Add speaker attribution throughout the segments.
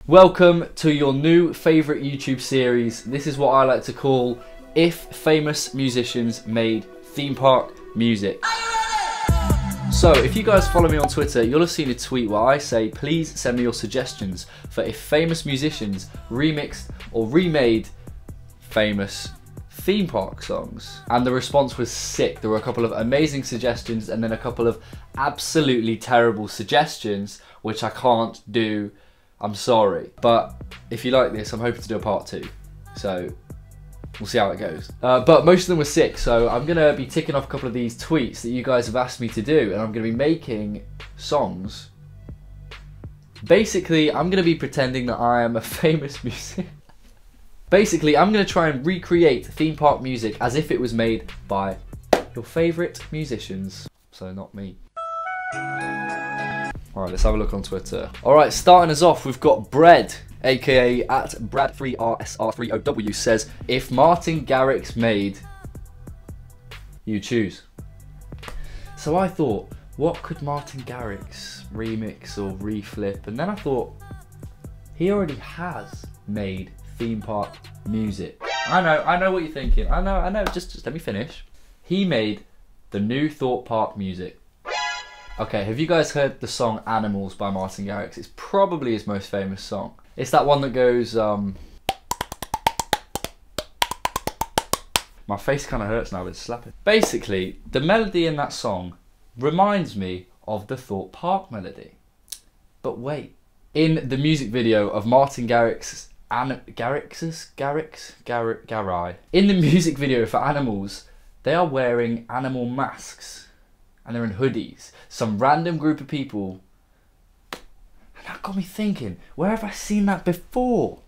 Speaker 1: Welcome to your new favourite YouTube series. This is what I like to call If Famous Musicians Made Theme Park Music. So if you guys follow me on Twitter, you'll have seen a tweet where I say please send me your suggestions for if famous musicians remixed or remade famous theme park songs. And the response was sick. There were a couple of amazing suggestions and then a couple of absolutely terrible suggestions which I can't do. I'm sorry, but if you like this, I'm hoping to do a part 2, so we'll see how it goes. But most of them were sick, so I'm gonna be ticking off a couple of these tweets that you guys have asked me to do, and I'm gonna be making songs. Basically, I'm gonna be pretending that I am a famous musician. Basically, I'm gonna try and recreate theme park music as if it was made by your favourite musicians, so not me. Alright, let's have a look on Twitter. Alright, starting us off, we've got Bread, aka at Brad3RSR3OW, says, if Martin Garrix made, you choose. So I thought, what could Martin Garrix remix or reflip? And then I thought, he already has made theme park music. I know what you're thinking. I know, just let me finish. He made the new Thought Park music. Okay, have you guys heard the song Animals by Martin Garrix? It's probably his most famous song. It's that one that goes, my face kind of hurts now with slapping. Basically, the melody in that song reminds me of the Thought Park melody. But wait, in the music video of Martin Garrix, in the music video for Animals, they are wearing animal masks. And they're in hoodies. Some random group of people. And that got me thinking, where have I seen that before?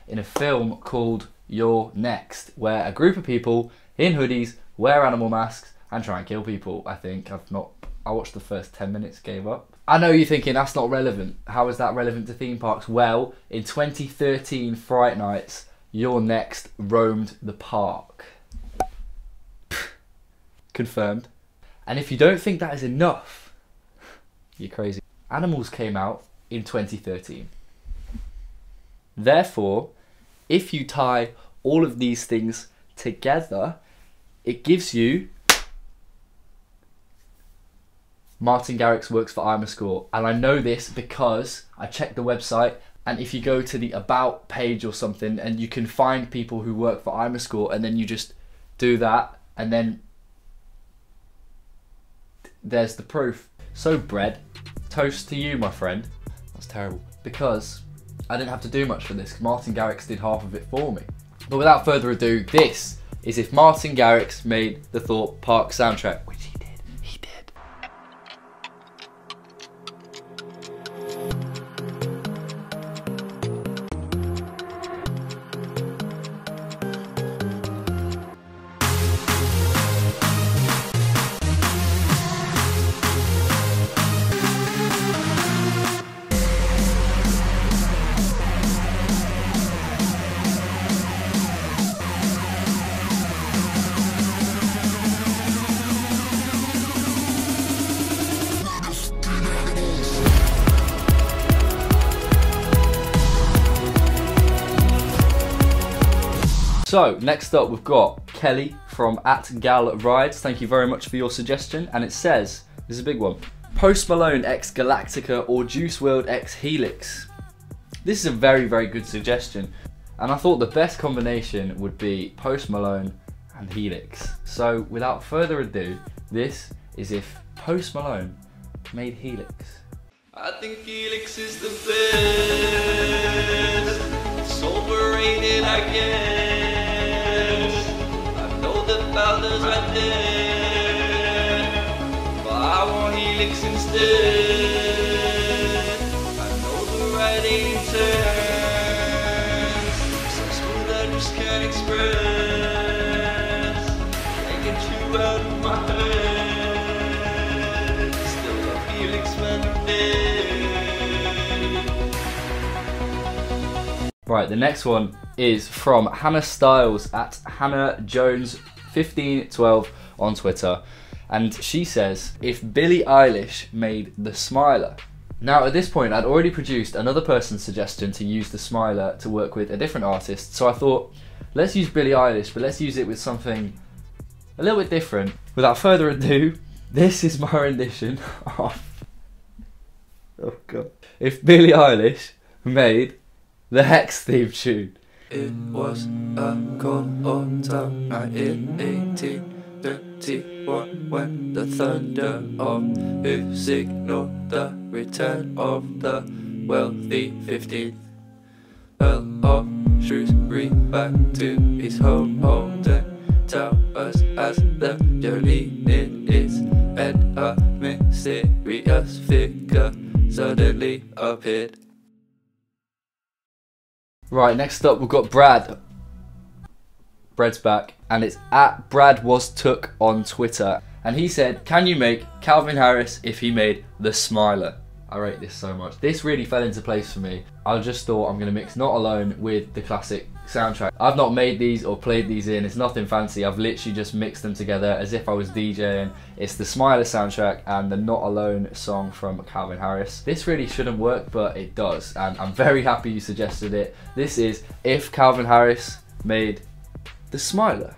Speaker 1: In a film called You're Next, where a group of people in hoodies wear animal masks and try and kill people, I think. I watched the first 10 minutes, gave up. I know you're thinking that's not relevant. How is that relevant to theme parks? Well, in 2013 Fright Nights, You're Next roamed the park. Confirmed. And if you don't think that is enough, you're crazy. Animals came out in 2013. Therefore, if you tie all of these things together, it gives you Martin Garrix works for I'mAScore. And I know this because I checked the website, and if you go to the About page or something, and you can find people who work for I'mAScore, and then you just do that, and then there's the proof. So Bread, toast to you, my friend. That's terrible. Because I didn't have to do much for this. Martin Garrix did half of it for me. But without further ado, this is if Martin Garrix made the Thought Park soundtrack. Which he did. He did. So, next up we've got Kelly from @GalRides. Thank you very much for your suggestion. And it says, this is a big one, Post Malone x Galactica or Juice WRLD x Helix. This is a very, very good suggestion. And I thought the best combination would be Post Malone and Helix. So, without further ado, this is if Post Malone made Helix.
Speaker 2: I think Helix is the best. It's overrated, I guess. I know the founders right there, but I want Helix instead. I know the right turns, so smooth I just can't express. Can't get you out of my head. Still love Helix, man.
Speaker 1: Right, the next one is from Hannah Styles at Hannah Jones 1512 on Twitter, and she says, if Billie Eilish made The Smiler, Now at this point I'd already produced another person's suggestion to use the smiler to work with a different artist, so I thought let's use Billie Eilish, but let's use it with something a little bit different. Without further ado, this is my rendition of, oh god, if Billie Eilish made the Hex theme tune.
Speaker 2: It was a cold autumn night in 1831 when the thunder of it signaled the return of the wealthy 15th Earl of Shrewsbury back to his home towers as the journey in its end. A mysterious figure suddenly appeared.
Speaker 1: Right, next up we've got Brad. Brad's back, and it's at Brad Was Took on Twitter, and he said, can you make Calvin Harris if he made the Smiler? I rate this so much. This really fell into place for me. I just thought I'm going to mix Not Alone with the classic soundtrack. I've not made these or played these in, it's nothing fancy, I've literally just mixed them together as if I was DJing. It's the Smiler soundtrack and the Not Alone song from Calvin Harris. This really shouldn't work, but it does, and I'm very happy you suggested it. This is If Calvin Harris Made the Smiler.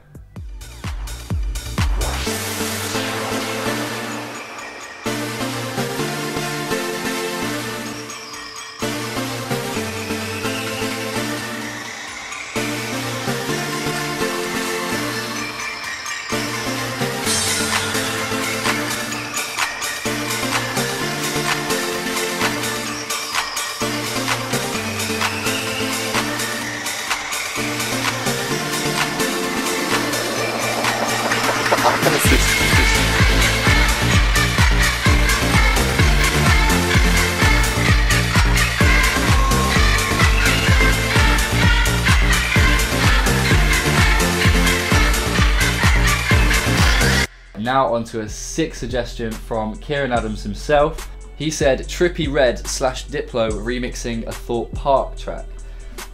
Speaker 1: Now onto a sick suggestion from Kieran Adams himself. He said Trippie Redd / Diplo remixing a Themepark track.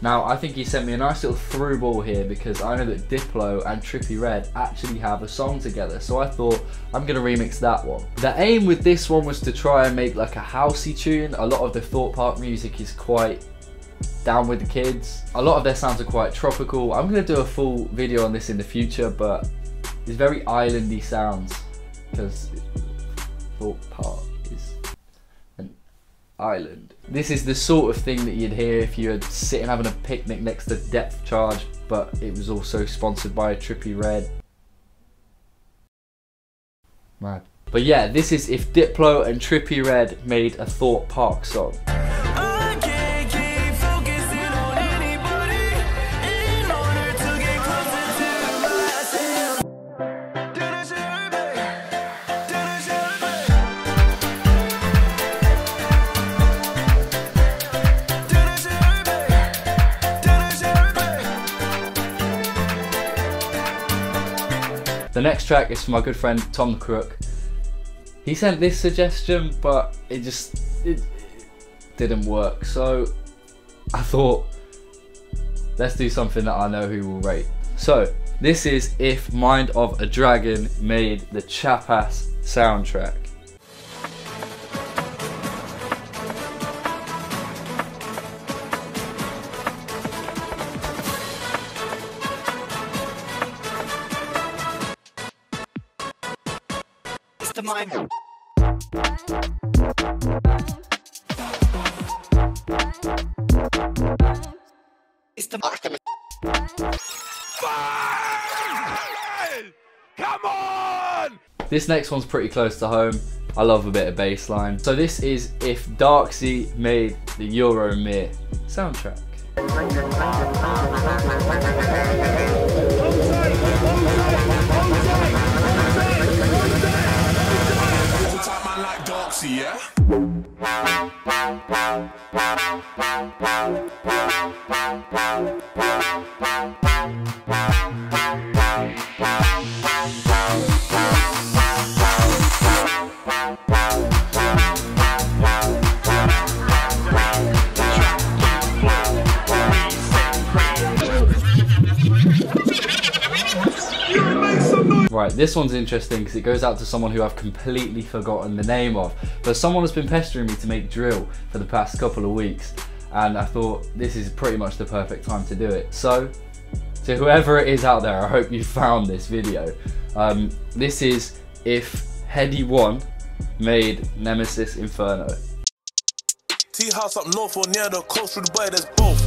Speaker 1: Now I think he sent me a nice little through ball here because I know that Diplo and Trippie Redd actually have a song together, so I thought I'm gonna remix that one. The aim with this one was to try and make like a housey tune. A lot of the Themepark music is quite down with the kids. A lot of their sounds are quite tropical. I'm gonna do a full video on this in the future, but it's very islandy sounds because Themepark is an island. This is the sort of thing that you'd hear if you were sitting having a picnic next to Depth Charge, but it was also sponsored by Trippie Redd. Mad. But yeah, this is if Diplo and Trippie Redd made a Themepark song. The next track is from my good friend Tom the Crook. He sent this suggestion, but it didn't work. So I thought, let's do something that I know who will rate. So this is if Mind of a Dragon made the Chapass soundtrack.
Speaker 3: The mind. It's the
Speaker 4: Come on!
Speaker 1: This next one's pretty close to home. I love a bit of bass line. So this is if Darksea made the Euromir soundtrack.
Speaker 4: Like Darksea, yeah?
Speaker 1: Right, this one's interesting because it goes out to someone who I've completely forgotten the name of. But someone has been pestering me to make drill for the past couple of weeks, and I thought this is pretty much the perfect time to do it. So, to whoever it is out there, I hope you found this video. This is if Heady1 made Nemesis Inferno.
Speaker 4: Tea house up north or near the coast, through the boy, there's both.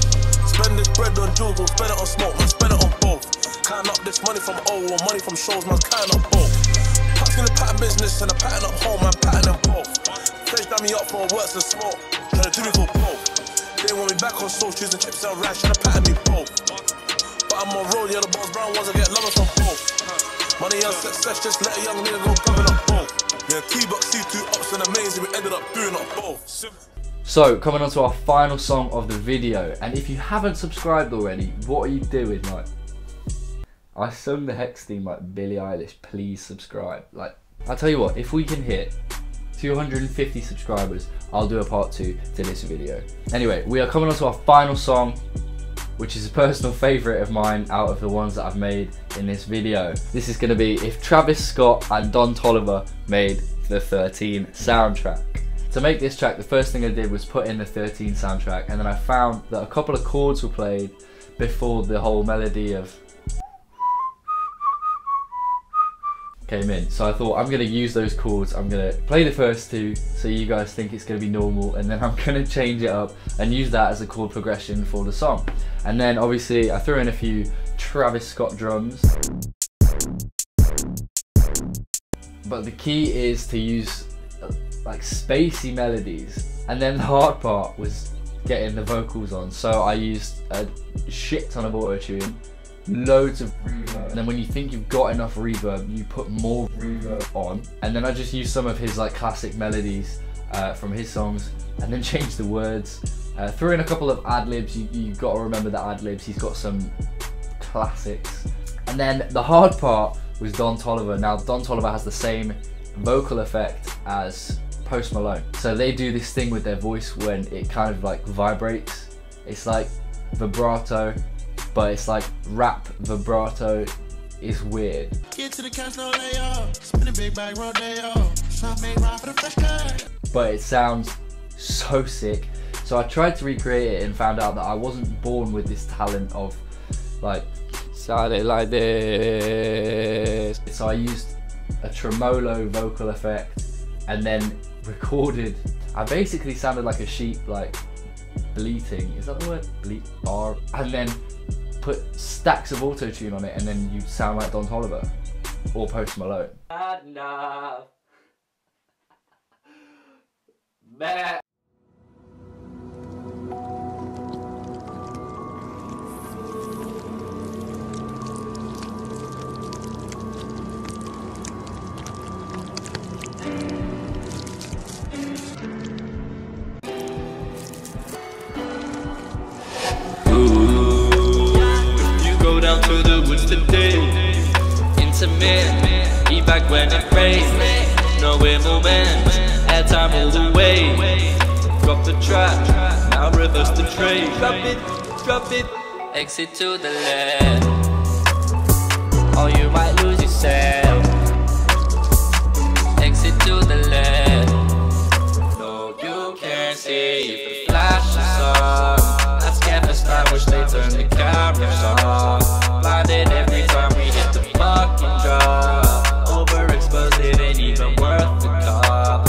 Speaker 4: Spend this bread on jewels, or spend it on smoke, man, spend it on both. Count up this money from O or money from shows, man, count up both. Packs in the pattern business and a pattern up home, man, pattern them both. Fresh down me up for works and smoke, trying to do me for both. They want me back on socials and chips and rash, trying to pattern me both. But I'm on road, yeah, the boss brown ones, I get lovers from both. Money and success, just let a young nigga go cover up both. Yeah, T-Box, C2 ups and amazing, we ended up doing up both.
Speaker 1: So, coming on to our final song of the video, and if you haven't subscribed already, what are you doing? Like, I sung the Hex theme like Billie Eilish, please subscribe. Like, I'll tell you what, if we can hit 250 subscribers, I'll do a part 2 to this video. Anyway, we are coming on to our final song, which is a personal favourite of mine out of the ones that I've made in this video. This is going to be if Travis Scott and Don Toliver made the 13 soundtrack. To make this track, the first thing I did was put in the 13 soundtrack, and then I found that a couple of chords were played before the whole melody of came in. So I thought I'm going to use those chords, I'm going to play the first two so you guys think it's going to be normal, and then I'm going to change it up and use that as a chord progression for the song. And then obviously I threw in a few Travis Scott drums. But the key is to use like spacey melodies, and then the hard part was getting the vocals on. So I used a shit ton of auto-tune, loads of reverb, and then when you think you've got enough reverb, you put more reverb on, and then I just used some of his like classic melodies from his songs, and then changed the words, threw in a couple of ad-libs. You got to remember the ad-libs, he's got some classics. And then the hard part was Don Toliver. Now Don Toliver has the same vocal effect as Post Malone, so they do this thing with their voice when it kind of like vibrates. It's like vibrato, but it's like rap vibrato. Is weird. Get to the cash, no layoff. Spin a big bag, rodeo. Shop made right for the fresh cut. But it sounds so sick. So I tried to recreate it and found out that I wasn't born with this talent of like sounding like this. So I used a tremolo vocal effect and then recorded. I basically sounded like a sheep, like bleating. Is that the word? Bleat bar. And then put stacks of auto-tune on it, and then you sound like Don Toliver or Post Malone. Enough. Man.
Speaker 2: Down to the woods today, intimate, be back when it rains, no movement, airtime all the way, drop the track, now reverse the train, drop it, exit to the left, or you might lose yourself, exit to the left, no you can't see if the flash is on, I scan the style which they turn the cameras on. Blinded every time we hit the fucking drop. Overexposed, it ain't even worth the cop.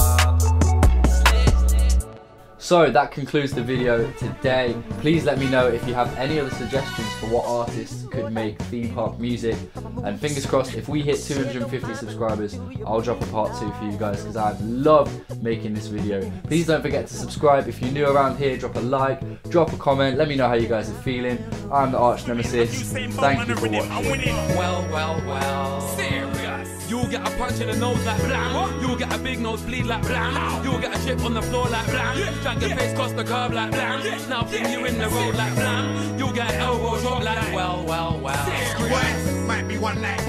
Speaker 1: So that concludes the video today. Please let me know if you have any other suggestions for what artists could make theme park music. And fingers crossed, if we hit 250 subscribers, I'll drop a part 2 for you guys, because I've loved making this video. Please don't forget to subscribe. If you're new around here, drop a like, drop a comment, let me know how you guys are feeling. I'm the Arch Nemesis. Thank you for watching.
Speaker 3: Well. Serious. You'll get a punch in the nose like blam. You'll get a big nose bleed like blam. You'll get a chip on the floor like blam. Drag your face across the curb like blam. Now fling you in the road like blam. You'll get an elbow drop like well.
Speaker 4: Might be one night.